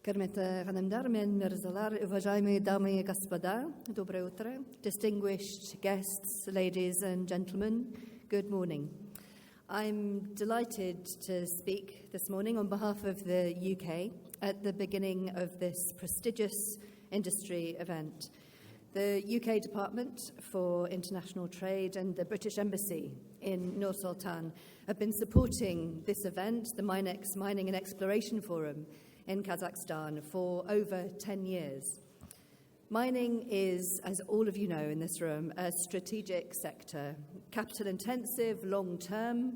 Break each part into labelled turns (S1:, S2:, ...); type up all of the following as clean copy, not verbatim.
S1: Кърмете ханымдар мен мырзалар, уважаемые дамы и господа, доброе утро. Distinguished guests, ladies and gentlemen, good morning. I'm delighted to speak this morning on behalf of the UK at the beginning of this prestigious industry event. The UK Department for International Trade and the British Embassy in Nur Sultan have been supporting this event, the MINEX Mining and Exploration Forum in Kazakhstan, for over 10 years. Mining is, as all of you know in this room, a strategic sector, capital-intensive, long-term,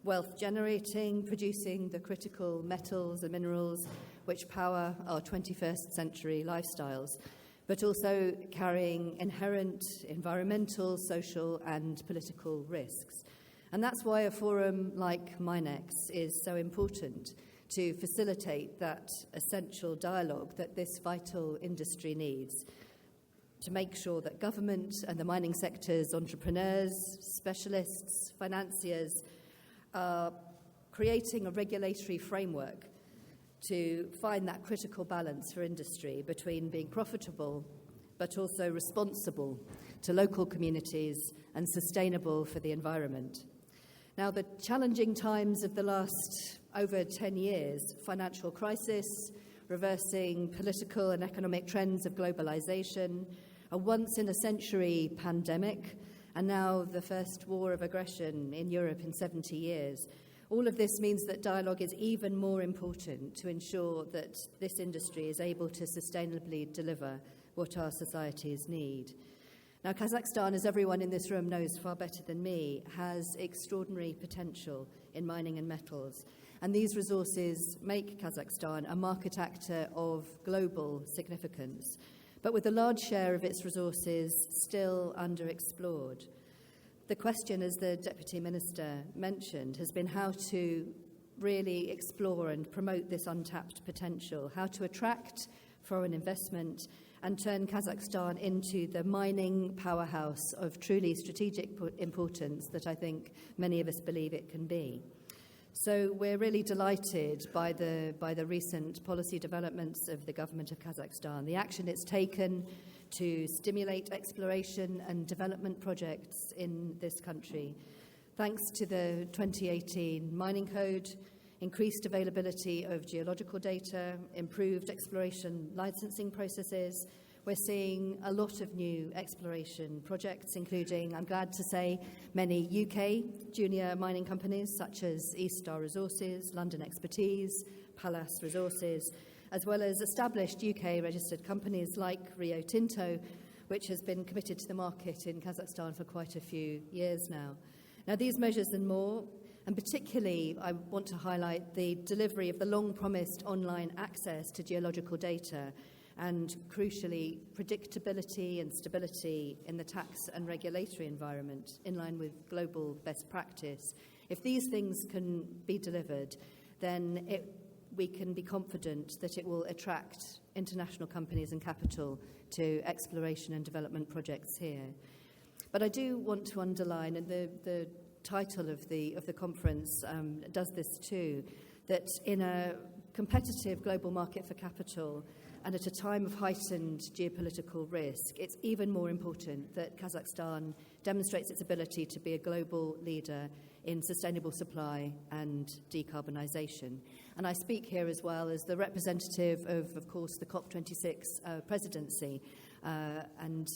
S1: wealth-generating, producing the critical metals and minerals which power our 21st century lifestyles, but also carrying inherent environmental, social, and political risks. And that's why a forum like MINEX is so important, to facilitate that essential dialogue that this vital industry needs, to make sure that government and the mining sector's entrepreneurs, specialists, financiers are creating a regulatory framework to find that critical balance for industry between being profitable but also responsible to local communities and sustainable for the environment. Now, the challenging times of the last over 10 years, financial crisis, reversing political and economic trends of globalization, a once-in-a-century pandemic, and now the first war of aggression in Europe in 70 years. All of this means that dialogue is even more important to ensure that this industry is able to sustainably deliver what our societies need. Now, Kazakhstan, as everyone in this room knows far better than me, has extraordinary potential in mining and metals. And these resources make Kazakhstan a market actor of global significance, but with a large share of its resources still underexplored. The question, as the Deputy Minister mentioned, has been how to really explore and promote this untapped potential, how to attract foreign investment and turn Kazakhstan into the mining powerhouse of truly strategic importance that I think many of us believe it can be. So we're really delighted by the recent policy developments of the government of Kazakhstan, the action it's taken to stimulate exploration and development projects in this country. Thanks to the 2018 Mining Code, increased availability of geological data, improved exploration licensing processes, we're seeing a lot of new exploration projects, including, I'm glad to say, many UK junior mining companies such as East Star Resources, London Expertise, Pallas Resources, as well as established UK-registered companies like Rio Tinto, which has been committed to the market in Kazakhstan for quite a few years now. Now, these measures and more, and particularly I want to highlight the delivery of the long-promised online access to geological data and, crucially, predictability and stability in the tax and regulatory environment in line with global best practice. If these things can be delivered, then we can be confident that it will attract international companies and capital to exploration and development projects here. But I do want to underline, and the title of the conference does this too, that in a competitive global market for capital and at a time of heightened geopolitical risk, it's even more important that Kazakhstan demonstrates its ability to be a global leader in sustainable supply and decarbonisation. And I speak here as well as the representative of course, the COP26 presidency, and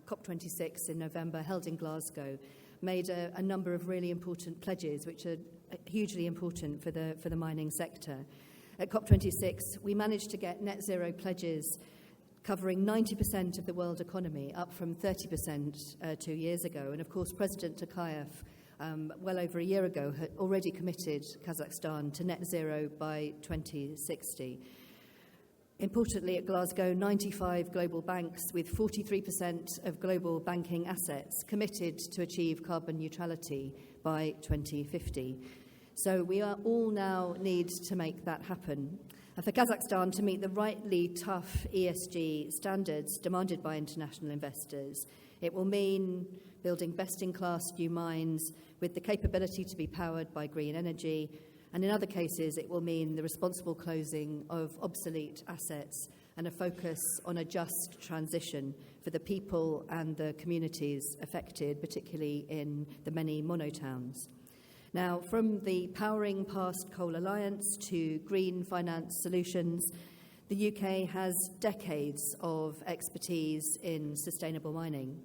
S1: COP26 in November, held in Glasgow, made a number of really important pledges, which are hugely important for the mining sector. At COP26, we managed to get net zero pledges covering 90% of the world economy, up from 30% 2 years ago. And of course, President Tokayev, well over a year ago, had already committed Kazakhstan to net zero by 2060. Importantly, at Glasgow, 95 global banks with 43% of global banking assets committed to achieve carbon neutrality by 2050. So we all now need to make that happen. And for Kazakhstan to meet the rightly tough ESG standards demanded by international investors, it will mean building best-in-class new mines with the capability to be powered by green energy, And in other cases, it will mean the responsible closing of obsolete assets and a focus on a just transition for the people and the communities affected, particularly in the many monotowns. Now, from the Powering Past Coal Alliance to green finance solutions, the UK has decades of expertise in sustainable mining,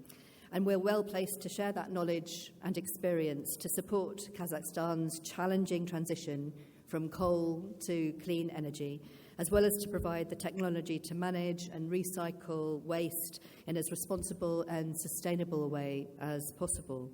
S1: and we're well placed to share that knowledge and experience to support Kazakhstan's challenging transition from coal to clean energy, as well as to provide the technology to manage and recycle waste in as responsible and sustainable a way as possible.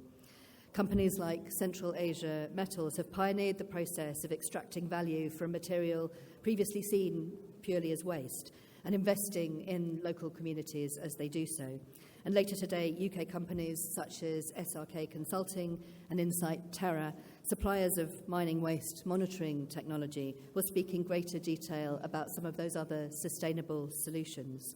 S1: Companies like Central Asia Metals have pioneered the process of extracting value from material previously seen purely as waste and investing in local communities as they do so. And later today, UK companies such as SRK Consulting and Insight Terra, suppliers of mining waste monitoring technology, will speak in greater detail about some of those other sustainable solutions.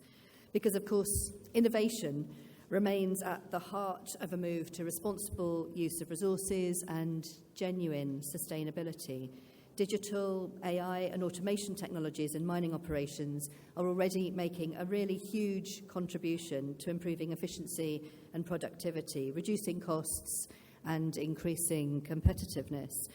S1: Because, of course, innovation remains at the heart of a move to responsible use of resources and genuine sustainability. Digital, AI and automation technologies in mining operations are already making a really huge contribution to improving efficiency and productivity, reducing costs and increasing competitiveness.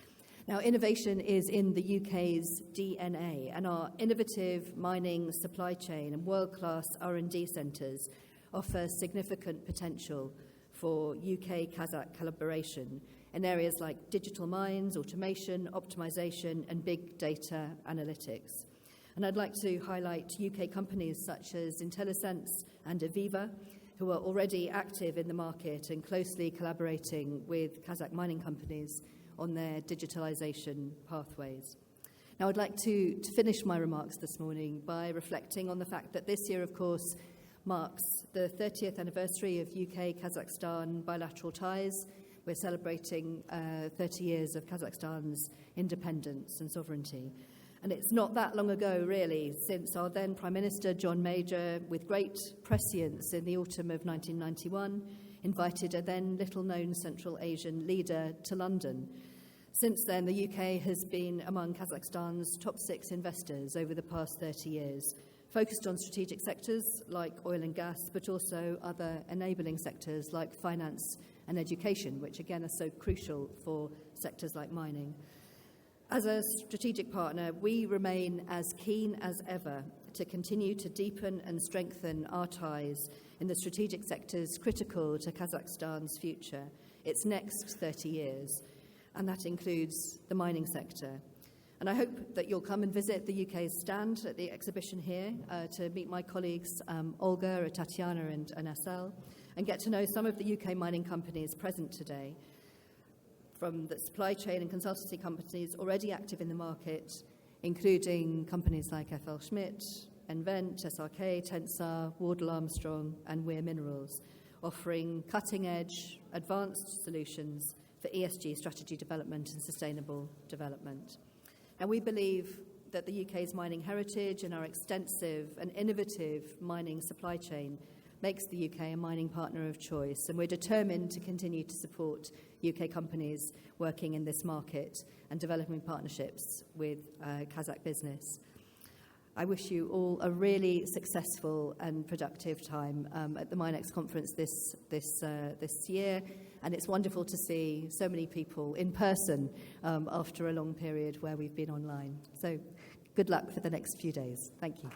S1: Now, innovation is in the UK's DNA, and our innovative mining supply chain and world-class R&D centres offer significant potential for UK-Kazakh collaboration in areas like digital mines, automation, optimization, and big data analytics. And I'd like to highlight UK companies such as Intellisense and Aviva, who are already active in the market and closely collaborating with Kazakh mining companies on their digitalization pathways. Now, I'd like to finish my remarks this morning by reflecting on the fact that this year, of course, marks the 30th anniversary of UK-Kazakhstan bilateral ties. We're celebrating 30 years of Kazakhstan's independence and sovereignty. And it's not that long ago, really, since our then Prime Minister, John Major, with great prescience in the autumn of 1991, invited a then little-known Central Asian leader to London. Since then, the UK has been among Kazakhstan's top 6 investors over the past 30 years, focused on strategic sectors like oil and gas, but also other enabling sectors like finance and education, which again are so crucial for sectors like mining. As a strategic partner, we remain as keen as ever to continue to deepen and strengthen our ties in the strategic sectors critical to Kazakhstan's future, its next 30 years, and that includes the mining sector. And I hope that you'll come and visit the UK's stand at the exhibition here to meet my colleagues Olga, Tatiana and Asel, and get to know some of the UK mining companies present today, from the supply chain and consultancy companies already active in the market, including companies like FL Schmidt, Envent, SRK, Tensar, Wardle Armstrong and Weir Minerals, offering cutting-edge, advanced solutions for ESG strategy development and sustainable development. And we believe that the UK's mining heritage and our extensive and innovative mining supply chain makes the UK a mining partner of choice, and we're determined to continue to support UK companies working in this market and developing partnerships with Kazakh business. I wish you all a really successful and productive time at the MINEX conference this year, and it's wonderful to see so many people in person after a long period where we've been online. So good luck for the next few days. Thank you.